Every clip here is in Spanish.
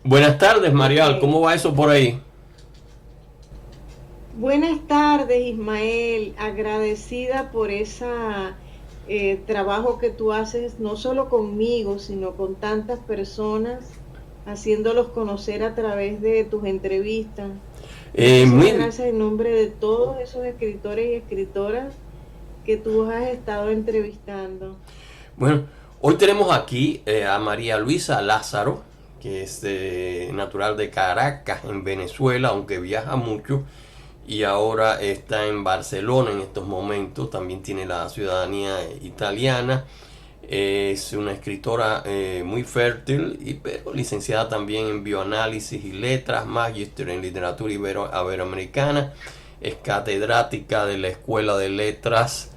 Buenas tardes, Ok. Marial. ¿Cómo va eso por ahí? Buenas tardes, Ismael. Agradecida por ese trabajo que tú haces, no solo conmigo, sino con tantas personas, haciéndolos conocer a través de tus entrevistas. Muchísimas Muy, gracias en nombre de todos esos escritores y escritoras que tú has estado entrevistando. bueno, hoy tenemos aquí a María Luisa Lázaro, que es natural de Caracas, en Venezuela, aunque viaja mucho y ahora está en Barcelona en estos momentos. También tiene la ciudadanía italiana. Es una escritora muy fértil, pero licenciada también en bioanálisis y letras, magíster en literatura iberoamericana. Es catedrática de la Escuela de Letras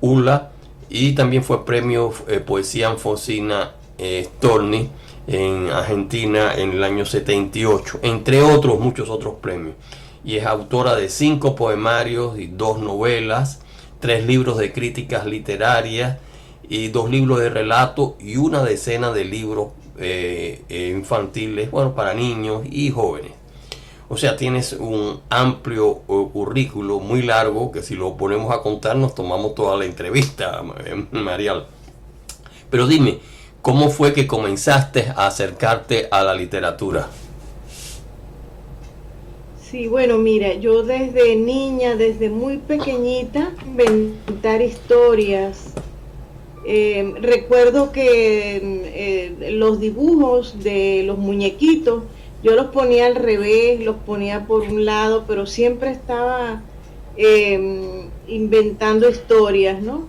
ULA y también fue premio Poesía Anfosina Storni en Argentina en el año 78, entre otros muchos otros premios. Y es autora de 5 poemarios y 2 novelas, 3 libros de críticas literarias y 2 libros de relato y una decena de libros infantiles, bueno, para niños y jóvenes. O sea, tienes un amplio currículo muy largo que si lo ponemos a contar nos tomamos toda la entrevista, Marial. Pero dime, ¿cómo fue que comenzaste a acercarte a la literatura? Sí, bueno, mira, yo desde niña, desde muy pequeñita, inventar historias. Recuerdo que los dibujos de los muñequitos, yo los ponía al revés, los ponía por un lado, pero siempre estaba inventando historias, ¿no?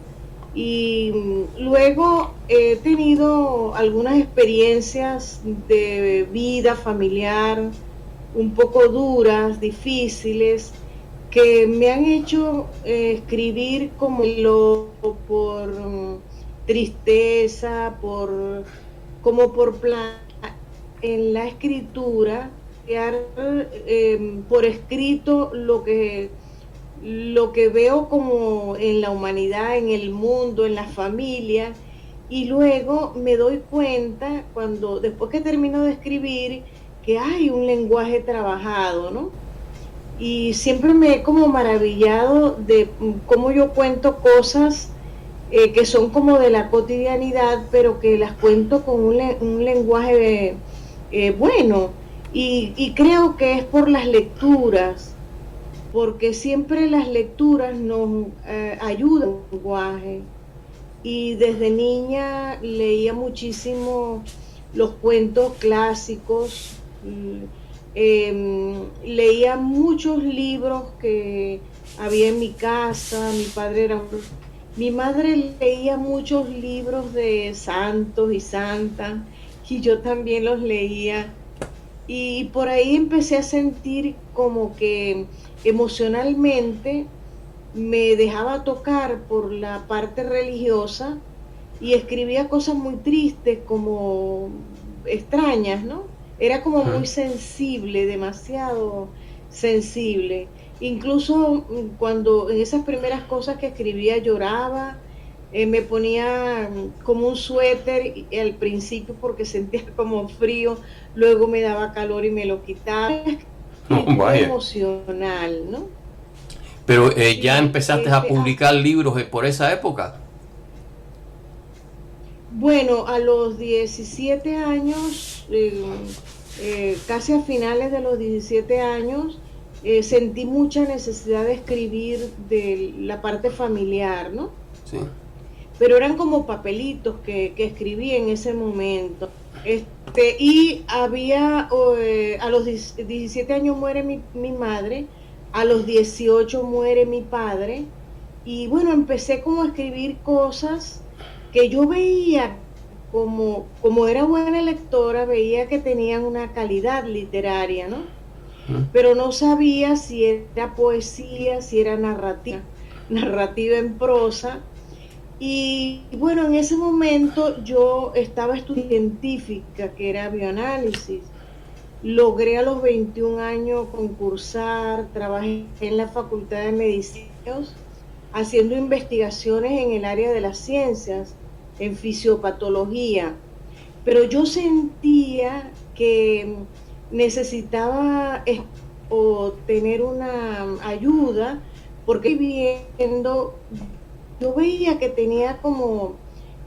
Y luego he tenido algunas experiencias de vida familiar un poco duras, difíciles, que me han hecho escribir como por tristeza, como por plan en la escritura, crear por escrito lo que veo como en la humanidad, en el mundo, en la familia, y luego me doy cuenta cuando después que termino de escribir que hay un lenguaje trabajado, ¿no? Y siempre me he como maravillado de cómo yo cuento cosas que son como de la cotidianidad, pero que las cuento con un lenguaje bueno. Y creo que es por las lecturas, porque siempre las lecturas nos ayudan al lenguaje. Y desde niña leía muchísimo los cuentos clásicos, leía muchos libros que había en mi casa, mi madre leía muchos libros de santos y santas, y yo también los leía, y por ahí empecé a sentir como que emocionalmente me dejaba tocar por la parte religiosa y escribía cosas muy tristes, como extrañas, ¿no? Era como muy sensible, demasiado sensible. Incluso cuando en esas primeras cosas que escribía lloraba, me ponía como un suéter al principio porque sentía como frío, luego me daba calor y me lo quitaba. Oh, Escritura vaya. emocional, ¿no? Pero ya Sí, empezaste a publicar libros por esa época. bueno, a los 17 años, casi a finales de los 17 años, sentí mucha necesidad de escribir de la parte familiar, ¿no? Sí. Pero eran como papelitos que escribí en ese momento. Y había, a los 17 años muere mi madre, a los 18 muere mi padre, y bueno, empecé como a escribir cosas que yo veía como era buena lectora, veía que tenían una calidad literaria, ¿no? Pero no sabía si era poesía, si era narrativa en prosa. Y bueno, en ese momento yo estaba estudiando científica, que era bioanálisis. Logré a los 21 años concursar, trabajé en la Facultad de Medicina haciendo investigaciones en el área de las ciencias, en fisiopatología. Pero yo sentía que necesitaba o tener una ayuda, porque viendo, yo veía que tenía como,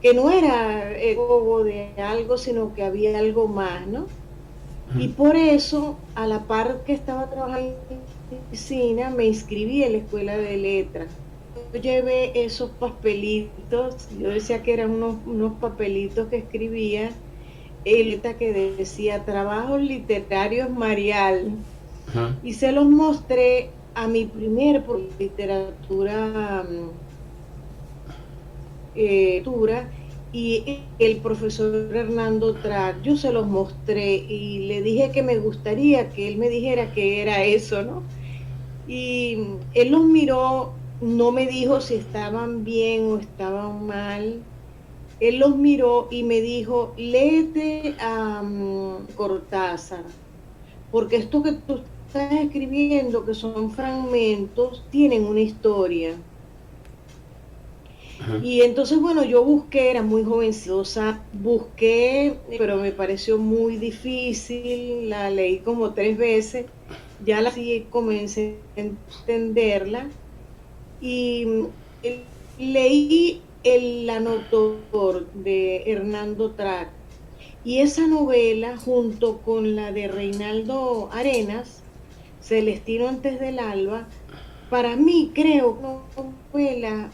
que no era ego de algo, sino que había algo más, ¿no? Y por eso, a la par que estaba trabajando en oficina, me inscribí en la escuela de letras. Yo llevé esos papelitos, yo decía que eran unos papelitos que escribía, que decía Trabajos Literarios Marial, Ujú. y se los mostré a mi primer por literatura, y el profesor Hernando Track, yo se los mostré y le dije que me gustaría que él me dijera qué era eso, ¿no? Y él los miró, no me dijo si estaban bien o estaban mal. Él los miró y me dijo, léete a Cortázar, porque esto que tú estás escribiendo, que son fragmentos, tienen una historia. Y entonces, bueno, yo busqué, era muy jovenciosa, busqué, pero me pareció muy difícil, la leí como 3 veces, ya la sí comencé a entenderla, y leí El Anotor de Hernando Track, y esa novela, junto con la de Reinaldo Arenas, Celestino antes del alba, para mí creo que una novela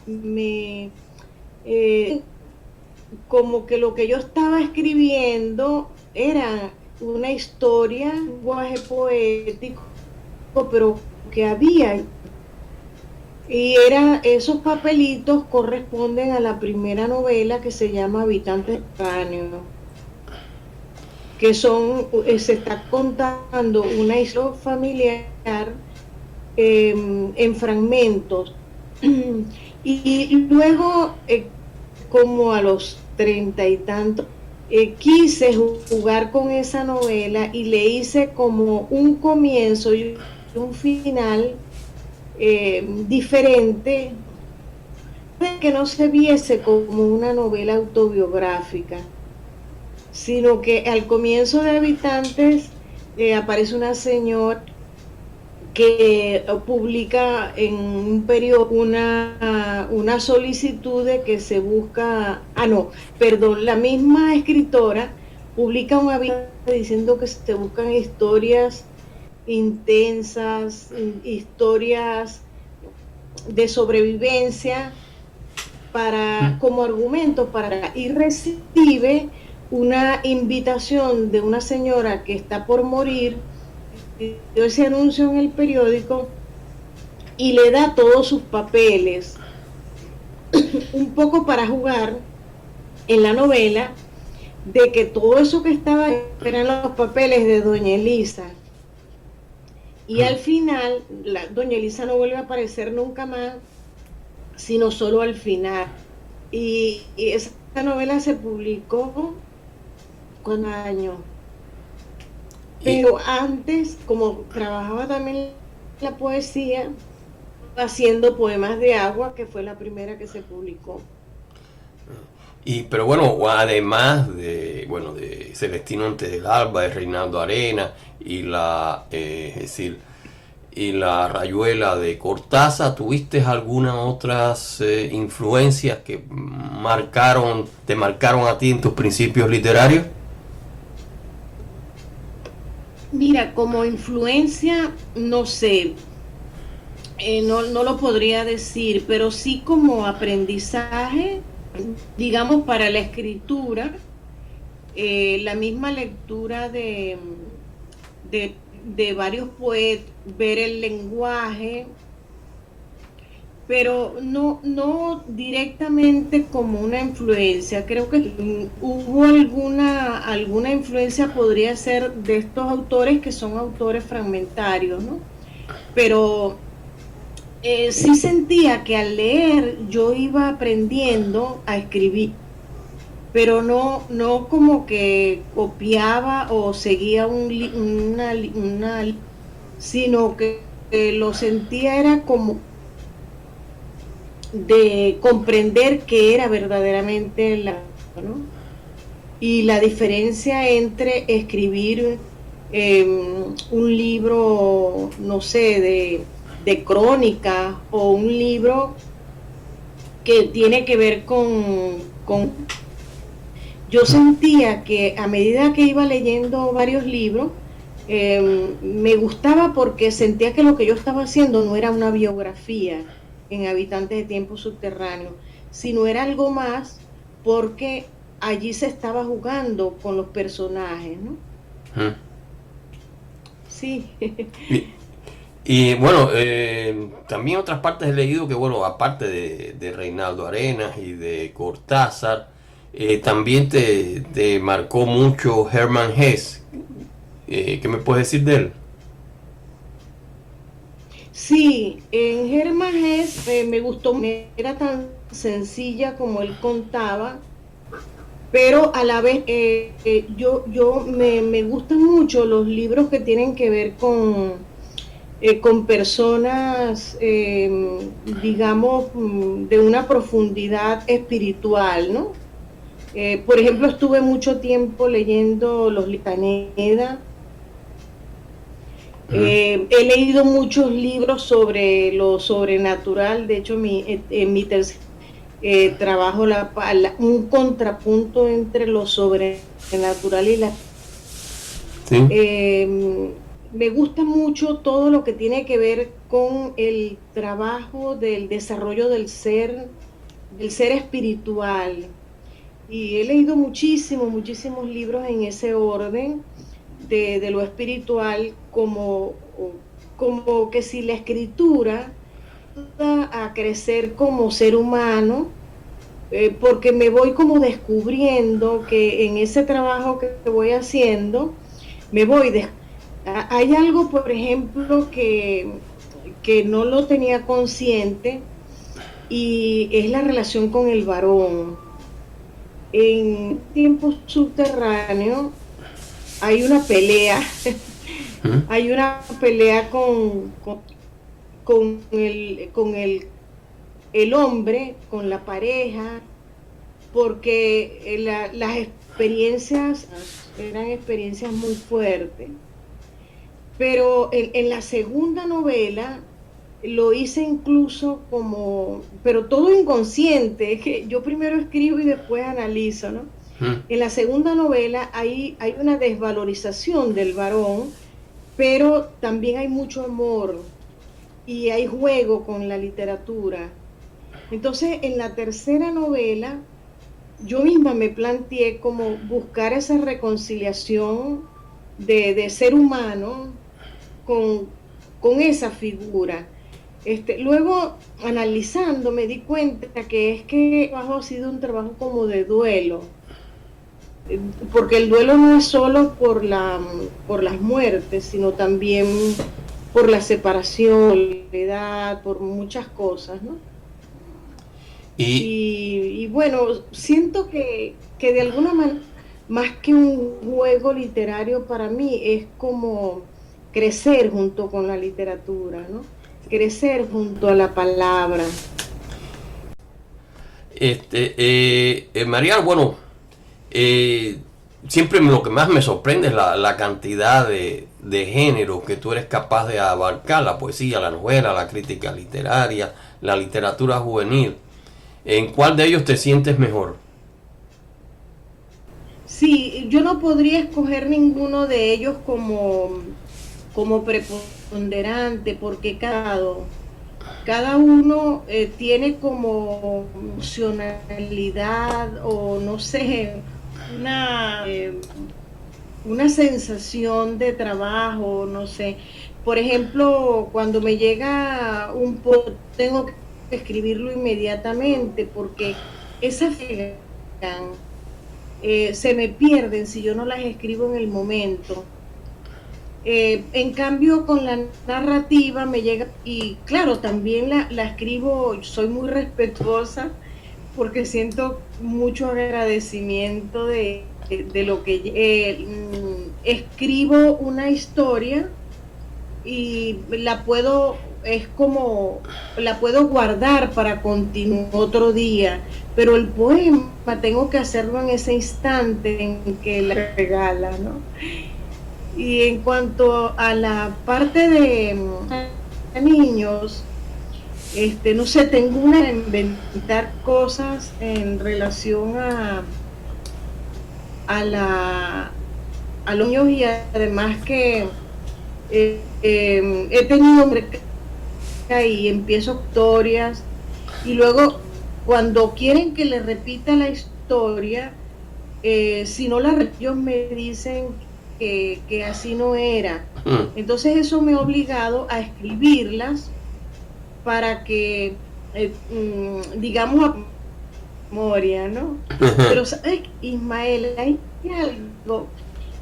eh, como que lo que yo estaba escribiendo era una historia, un lenguaje poético, pero que había, y esos papelitos corresponden a la primera novela que se llama Habitantes Subterráneos, que se está contando una historia familiar en fragmentos. Y luego, como a los 30 y tantos, quise jugar con esa novela y le hice como un comienzo y un final diferente, que no se viese como una novela autobiográfica, sino que al comienzo de Habitantes aparece una señora que publica en un periodo una solicitud de que se busca, la misma escritora publica un aviso diciendo que se buscan historias intensas, historias de sobrevivencia como argumento y recibe una invitación de una señora que está por morir, dio ese anuncio en el periódico y le da todos sus papeles, un poco para jugar en la novela de que todo eso que estaba eran los papeles de doña Elisa. Y al final, doña Elisa no vuelve a aparecer nunca más, sino solo al final. Y esa novela se publicó con años. Pero antes, como trabajaba también la poesía, haciendo Poemas de Agua, que fue la primera que se publicó. Pero bueno, además de Celestino antes del alba, de Reinaldo Arena y y la Rayuela de Cortázar, ¿tuviste algunas otras influencias que te marcaron a ti en tus principios literarios? Mira, como influencia, no sé, no lo podría decir, pero sí como aprendizaje, digamos, para la escritura, la misma lectura de varios poetas, ver el lenguaje, pero no directamente como una influencia. Creo que hubo alguna influencia, podría ser de estos autores que son autores fragmentarios, ¿no? Pero sí sentía que al leer yo iba aprendiendo a escribir, pero no como que copiaba o seguía sino que lo sentía era como de comprender qué era verdaderamente ¿no? Y la diferencia entre escribir un libro, no sé, de crónica, o un libro que tiene que ver con... Yo sentía que a medida que iba leyendo varios libros, me gustaba porque sentía que lo que yo estaba haciendo no era una biografía en Habitantes de Tiempo Subterráneo, sino era algo más, porque allí se estaba jugando con los personajes, ¿no? Ujú. Sí. Y, y, bueno, también otras partes he leído que, bueno, aparte de Reinaldo Arenas y de Cortázar, también te marcó mucho Hermann Hesse. ¿Qué me puedes decir de él? Sí, en Germán Hesse me gustó, era tan sencilla como él contaba, pero a la vez me gustan mucho los libros que tienen que ver con personas, digamos, de una profundidad espiritual, ¿no? Por ejemplo, estuve mucho tiempo leyendo los Litaneda. Ujú. He leído muchos libros sobre lo sobrenatural. De hecho, en mi tercer trabajo un contrapunto entre lo sobrenatural y la... Sí. Me gusta mucho todo lo que tiene que ver con el trabajo del desarrollo del ser espiritual. Y he leído muchísimos libros en ese orden de lo espiritual, como que si la escritura ayuda a crecer como ser humano, porque me voy como descubriendo que en ese trabajo que voy haciendo, me voy hay algo, por ejemplo, que no lo tenía consciente, y es la relación con el varón. En Tiempo Subterráneo hay una pelea, Ujú. hay una pelea con el hombre, con la pareja, porque las experiencias eran experiencias muy fuertes. Pero en la segunda novela lo hice incluso como, pero todo inconsciente, es que yo primero escribo y después analizo, ¿no? Ujú. En la segunda novela hay una desvalorización del varón, pero también hay mucho amor y hay juego con la literatura. Entonces, en la tercera novela, yo misma me planteé como buscar esa reconciliación de ser humano con, con esa figura. Luego, analizando, me di cuenta que es que el trabajo ha sido un trabajo como de duelo, porque el duelo no es solo por las muertes, sino también por la separación, la edad, por muchas cosas, ¿no? Y Y bueno, siento que de alguna manera, más que un juego literario, para mí es como crecer junto con la literatura, ¿no? Crecer junto a la palabra. María, bueno, eh, siempre lo que más me sorprende es la cantidad de géneros que tú eres capaz de abarcar: la poesía, la novela, la crítica literaria, la literatura juvenil. ¿En cuál de ellos te sientes mejor? Sí, yo no podría escoger ninguno de ellos como preponderante, porque cada uno tiene como funcionalidad, o no sé, una sensación de trabajo, no sé. Por ejemplo, cuando me llega un post, tengo que escribirlo inmediatamente, porque esas se me pierden si yo no las escribo en el momento. En cambio, con la narrativa me llega, y claro, también la escribo, soy muy respetuosa, porque siento mucho agradecimiento de lo que escribo una historia, y la puedo guardar para continuar otro día, pero el poema tengo que hacerlo en ese instante en que la regala, ¿no? Y en cuanto a la parte de niños, no sé, tengo una de inventar cosas en relación a la a los niños, y además que he tenido y empiezo historias, y luego cuando quieren que les repita la historia, si no la ellos me dicen que así no era. Entonces eso me ha obligado a escribirlas para que, digamos, a memoria, ¿no? Pero, ¿sabes, Ismael? Hay algo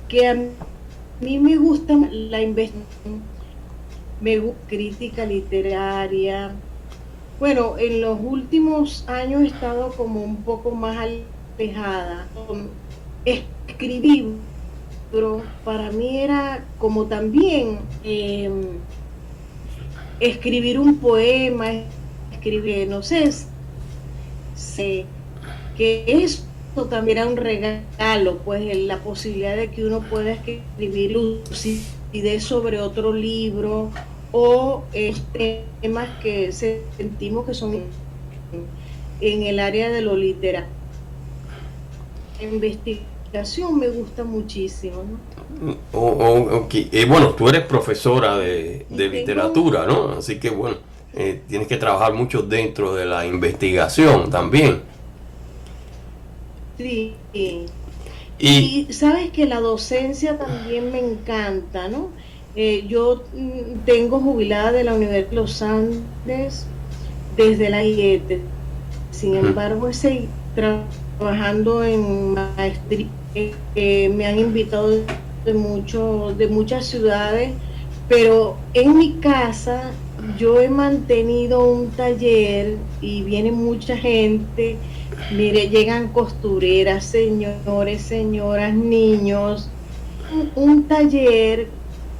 que a mí me gusta, la investigación, me gusta crítica literaria. Bueno, en los últimos años he estado como un poco más alejada. Escribir, pero para mí era como también escribir un poema, escribir, no sé, que eso también era un regalo, pues la posibilidad de que uno pueda escribir lucidez sobre otro libro, o temas que sentimos que son en el área de lo literario. La investigación me gusta muchísimo, ¿no? Okay. Bueno, tú eres profesora de literatura, ¿no? Así que bueno, tienes que trabajar mucho dentro de la investigación también. Sí. Y sabes que la docencia también me encanta, ¿no? Yo tengo jubilada de la Universidad de los Andes desde la IET. Sin embargo, estoy trabajando en maestría. Me han invitado de muchas ciudades, pero en mi casa yo he mantenido un taller y viene mucha gente. Mire, llegan costureras, señores, señoras, niños. Un taller,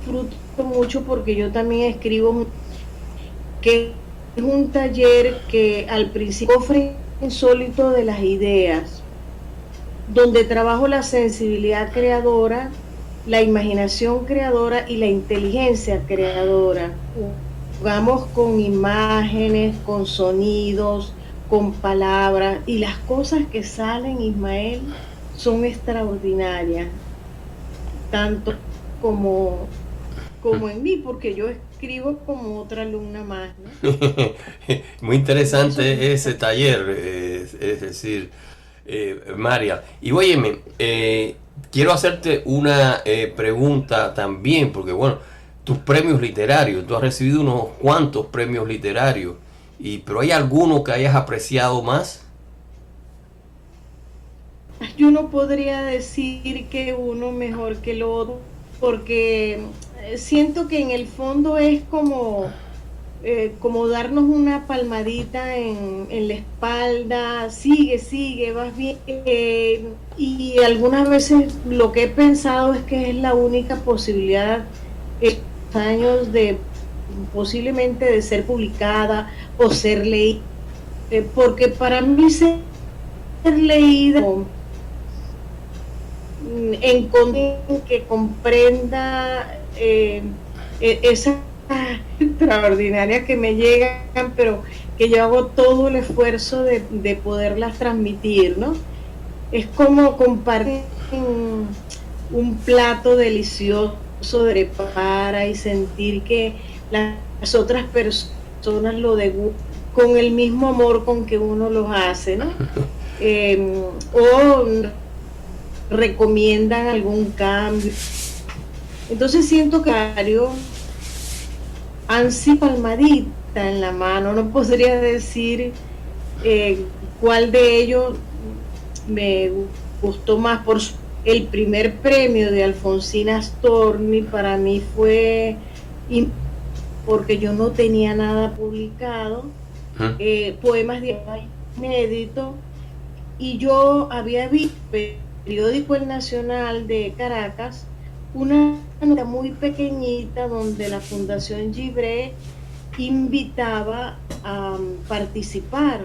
fruto mucho porque yo también escribo, que es un taller que al principio ofrece insólito de las ideas, donde trabajo la sensibilidad creadora, la imaginación creadora y la inteligencia creadora. Jugamos con imágenes, con sonidos, con palabras, y las cosas que salen, Ismael, son extraordinarias, tanto como en mí, porque yo escribo como otra alumna más, ¿no? Muy interesante ese taller, es decir, María. Y óyeme, quiero hacerte una pregunta también, porque bueno, tus premios literarios, tú has recibido unos cuantos premios literarios, pero ¿hay alguno que hayas apreciado más? Yo no podría decir que uno mejor que el otro, porque siento que en el fondo es como darnos una palmadita en la espalda, sigue, vas bien. Y algunas veces lo que he pensado es que es la única posibilidad en años de posiblemente de ser publicada o ser leída, porque para mí ser leída en que comprenda esas extraordinarias que me llegan, pero que yo hago todo el esfuerzo de poderlas transmitir, ¿no? Es como compartir un plato delicioso de prepara y sentir que las otras personas lo degustan con el mismo amor con que uno los hace, ¿no? O recomiendan algún cambio. Entonces siento que han sido palmadita en la mano. No podría decir cuál de ellos me gustó más. Por el primer premio de Alfonsina Storni para mí fue porque yo no tenía nada publicado, poemas de inédito, y yo había visto periódico El Nacional de Caracas una nota muy pequeñita donde la Fundación Gibré invitaba a participar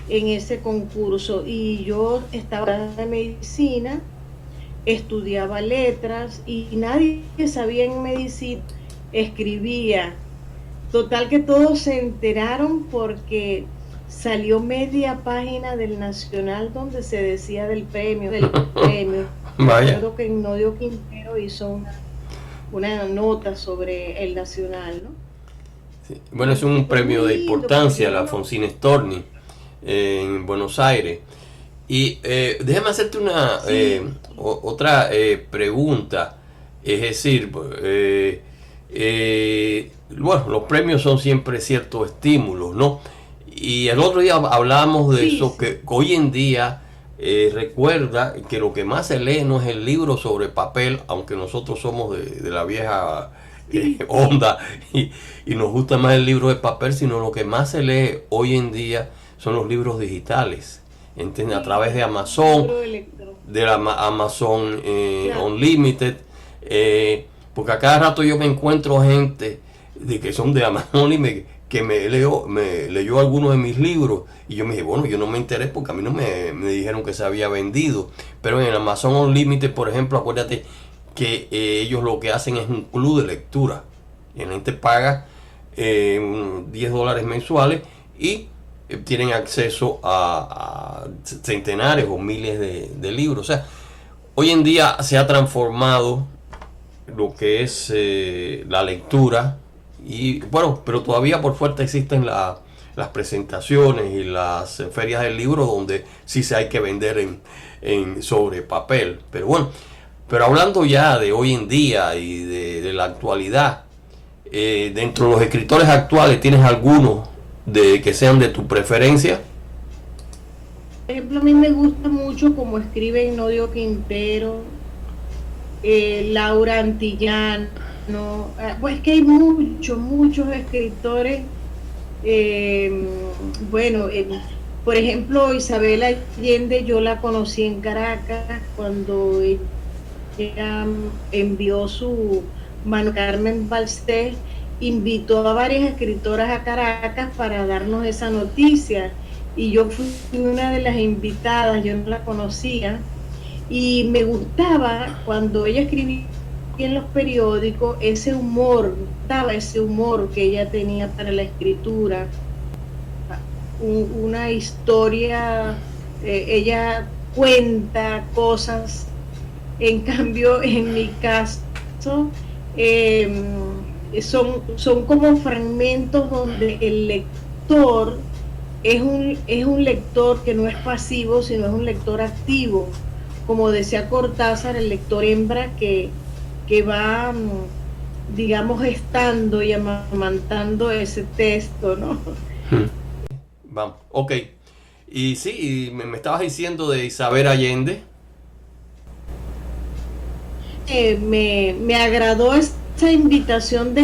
en ese concurso, y yo estaba en medicina estudiaba letras y nadie que sabía en medicina escribía. Total que todos se enteraron porque salió media página del Nacional donde se decía del premio. Vaya. Recuerdo que Ignacio Quintero hizo una nota sobre el Nacional, ¿no? Sí. Bueno, es Y un fue premio muy de lindo porque importancia, yo la no... Alfonsín Storni, en Buenos Aires. Y déjame hacerte Sí, otra pregunta. Es decir, bueno, los premios son siempre ciertos estímulos, ¿no? Y el otro día hablábamos de sí, eso, sí, que hoy en día recuerda que lo que más se lee no es el libro sobre papel, aunque nosotros somos de la vieja sí, sí. onda y nos gusta más el libro de papel, sino lo que más se lee hoy en día son los libros digitales. ¿Entiendes? A través de Sí, Amazon, libro electrónico. de la Amazon Claro. Unlimited, porque a cada rato yo me encuentro gente de que son de Amazon Unlimited que me leyó algunos de mis libros y yo me dije, bueno, yo no me enteré porque a mí no me dijeron que se había vendido, pero en el Amazon Unlimited, por ejemplo, acuérdate que ellos lo que hacen es un club de lectura y la gente paga $10 mensuales y tienen acceso a centenares o miles de libros. O sea, hoy en día se ha transformado lo que es la lectura y bueno, pero todavía por fuerte existen las presentaciones y las ferias del libro donde sí se hay que vender sobre papel. Pero bueno, pero hablando ya de hoy en día y de la actualidad, dentro de los escritores actuales, ¿tienes algunos de que sean de tu preferencia? Por ejemplo, a mí me gusta mucho como escribe Ignacio Quintero, Laura Antillano. Pues que hay muchos escritores. eh, bueno, por ejemplo, Isabel Allende, yo la conocí en Caracas cuando ella envió su mano Carmen Balsés, invitó a varias escritoras a Caracas para darnos esa noticia. Y yo fui una de las invitadas, yo no la conocía, y me gustaba cuando ella escribía en los periódicos ese humor, daba ese humor que ella tenía para la escritura, una historia, ella cuenta cosas, en cambio en mi caso eh, son como fragmentos donde el lector es un lector que no es pasivo, sino es un lector activo. Como decía Cortázar, el lector hembra que va, digamos, gestando y amamantando ese texto, ¿no? Vamos, ok. Y sí, y me estabas diciendo de Isabel Allende. Me agradó esa invitación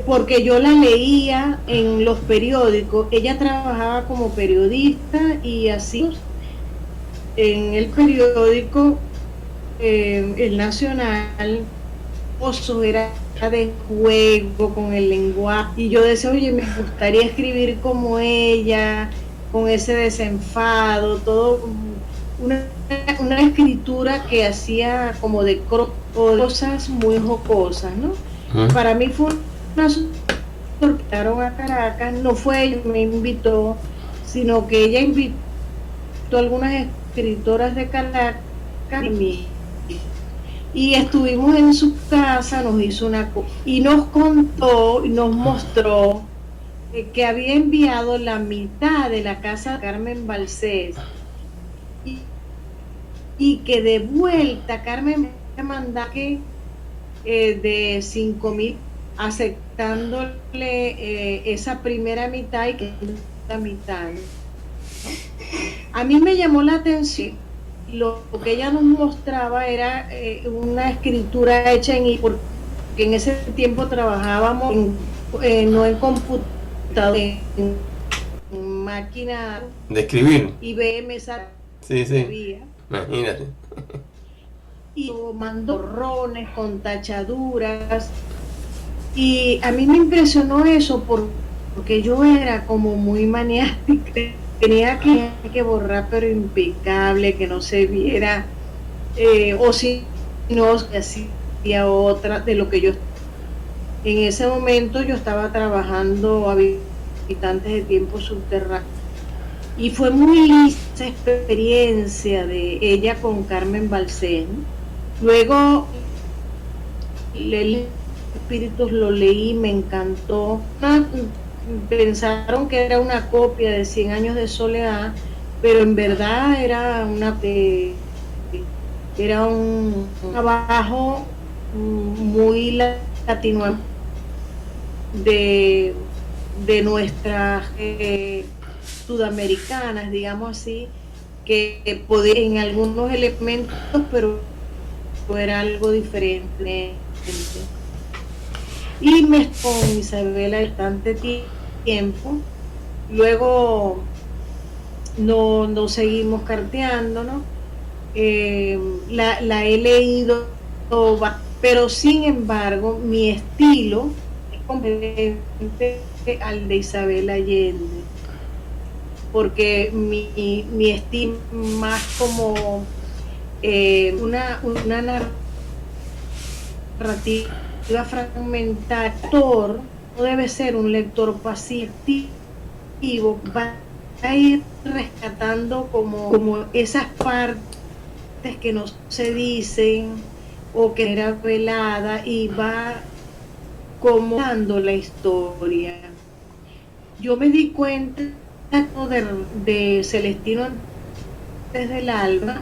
porque yo la leía en los periódicos. Ella trabajaba como periodista y así en el periódico El Nacional, oso era de juego con el lenguaje y yo decía, oye, me gustaría escribir como ella, con ese desenfado, todo una escritura que hacía como de cosas muy jocosas, ¿no? ¿Mm? Para mí fue una sorpresa a Caracas, no fue ella que me invitó, sino que ella invitó a algunas escritoras de Caracas y estuvimos en su casa, nos hizo y nos contó y nos mostró que había enviado la mitad de la casa de Carmen Balsés y, y que de vuelta Carmen me mandaba que de 5.000 aceptándole esa primera mitad y que la mitad, ¿no? A mí me llamó la atención lo que ella nos mostraba era una escritura hecha porque en ese tiempo trabajábamos no en computador, en máquina De escribir. IBM Sí, sí. sabía, Imagínate. y tomando borrones con tachaduras. Y a mí me impresionó eso porque yo era como muy maniática, tenía que borrar pero impecable, que no se viera. o si no, hacía otra de lo que yo. En ese momento yo estaba trabajando Habitantes de Tiempo Subterráneo y fue muy linda esa experiencia de ella con Carmen Balcén. Luego Espíritus lo leí, me encantó. Pensaron que era una copia de 100 años de soledad, pero en verdad era un trabajo muy latino de nuestras sudamericanas, digamos así, que podía en algunos elementos, pero era algo diferente. Y me con Isabela bastante tiempo. Luego no seguimos carteando, ¿no? La he leído, pero sin embargo mi estilo es completamente al de Isabel Allende, porque mi estilo más como una narrativa fragmentar, no debe ser un lector pasivo, va a ir rescatando como esas partes que no se dicen o que era velada y va como dando la historia. Yo me di cuenta de Celestino antes del alba,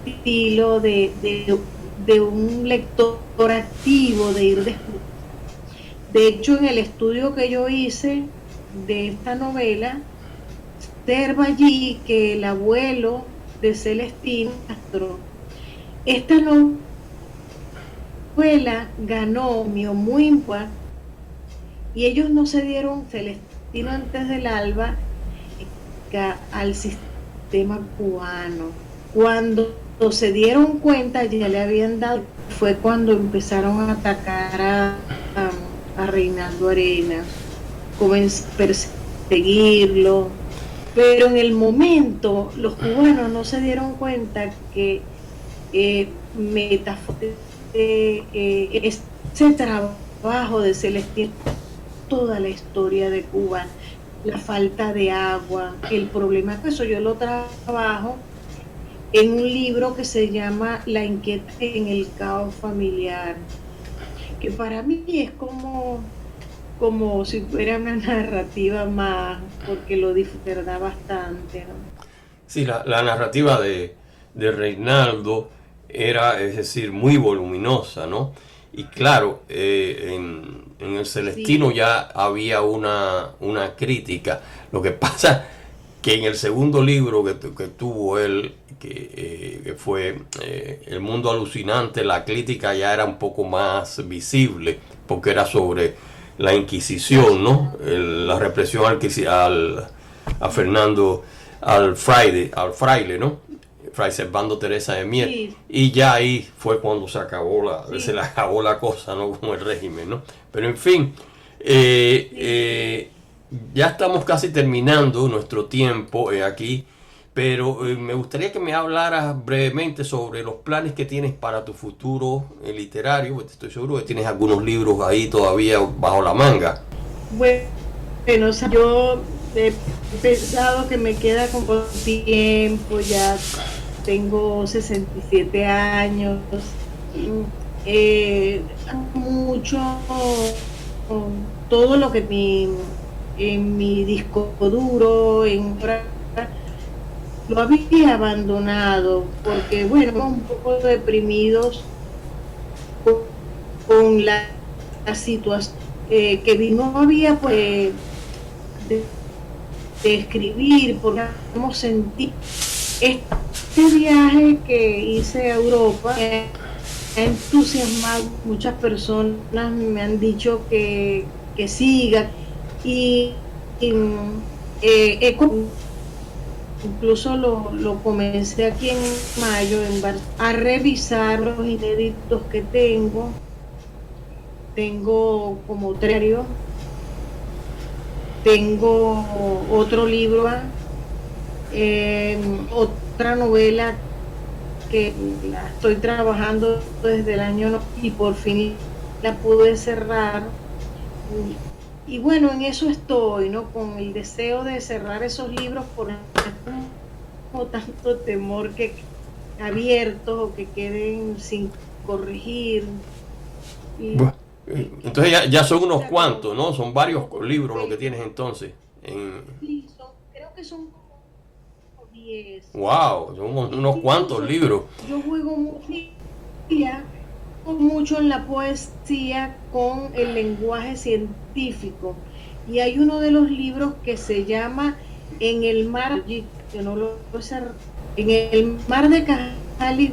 estilo de un lector activo, de ir descubriendo. De hecho, en el estudio que yo hice de esta novela, observa allí que el abuelo de Celestino Castro, esta novela ganó muy importante y ellos no se dieron Celestino antes del alba al sistema cubano. Cuando se dieron cuenta, ya le habían dado, fue cuando empezaron a atacar a Reinaldo Arenas, perseguirlo, pero en el momento los cubanos no se dieron cuenta que ese trabajo de Celestino, toda la historia de Cuba, la falta de agua, el problema, eso yo lo trabajo en un libro que se llama La inquieta en el caos familiar, que para mí es como si fuera una narrativa más, porque lo disfruta bastante, ¿no? Sí, la narrativa de Reinaldo era, es decir, muy voluminosa, ¿no? Y claro, en el Celestino sí, ya había una crítica. Lo que pasa que en el segundo libro que tuvo él, que fue El Mundo Alucinante, la crítica ya era un poco más visible, porque era sobre la Inquisición, ¿no? La represión a Fernando, al fraile, ¿no? Fray Servando Teresa de Mier, sí. Y ya ahí fue cuando se le acabó la cosa, ¿no? Con el régimen, ¿no? Pero en fin, ya estamos casi terminando nuestro tiempo aquí, pero me gustaría que me hablaras brevemente sobre los planes que tienes para tu futuro literario, porque estoy seguro que tienes algunos libros ahí todavía bajo la manga. Bueno, o sea, yo he pensado que me queda con poco tiempo, ya tengo 67 años, mucho, todo lo que en mi disco duro, lo había abandonado, porque bueno, un poco deprimidos con la situación que no había pues de escribir, porque hemos sentido este viaje que hice a Europa me ha entusiasmado. Muchas personas me han dicho que siga y incluso lo comencé aquí en mayo a revisar los inéditos que tengo como trerio, tengo otro libro, otra novela que la estoy trabajando desde el y por fin la pude cerrar. Y bueno, en eso estoy, ¿no? Con el deseo de cerrar esos libros por tanto temor que abiertos o que queden sin corregir. Y, entonces ya son unos cuantos, ¿no? Son varios libros lo que tienes entonces. Creo que son 10. Wow, son unos cuantos libros. Yo juego mucho en la poesía con el lenguaje científico. Y hay uno de los libros que se llama En el mar, yo no lo sé, en el mar de Cajali,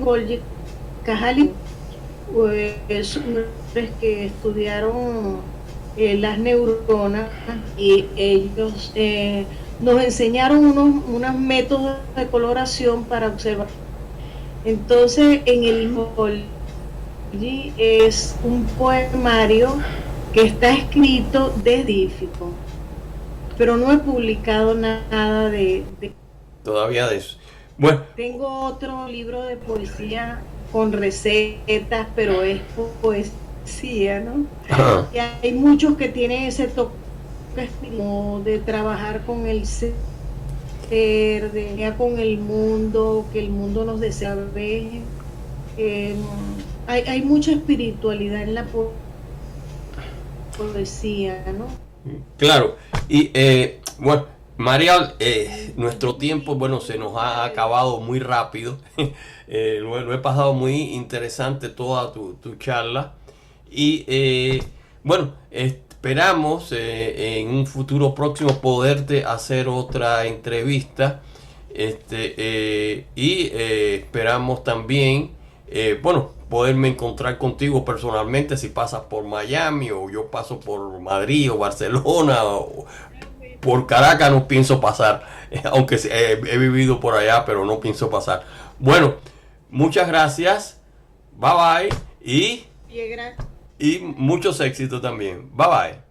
pues, hombres que estudiaron las neuronas y ellos nos enseñaron unos métodos de coloración para observar. Entonces, en el es un poemario que está escrito de científico, pero no he publicado nada todavía de eso. Bueno, tengo otro libro de poesía con recetas, pero es poesía, ¿no? Y hay muchos que tienen ese toque de trabajar con el ser, con el mundo, que el mundo nos desea ver. Hay mucha espiritualidad en la poesía, ¿no? Claro, y bueno, María, nuestro tiempo, bueno, se nos ha acabado muy rápido. Lo he pasado muy interesante toda tu charla. Y bueno, esperamos en un futuro próximo poderte hacer otra entrevista. Y esperamos también, bueno, poderme encontrar contigo personalmente si pasas por Miami o yo paso por Madrid o Barcelona o por Caracas. No pienso pasar, aunque he vivido por allá, pero no pienso pasar. Bueno, muchas gracias, bye bye y muchos éxitos también, bye bye.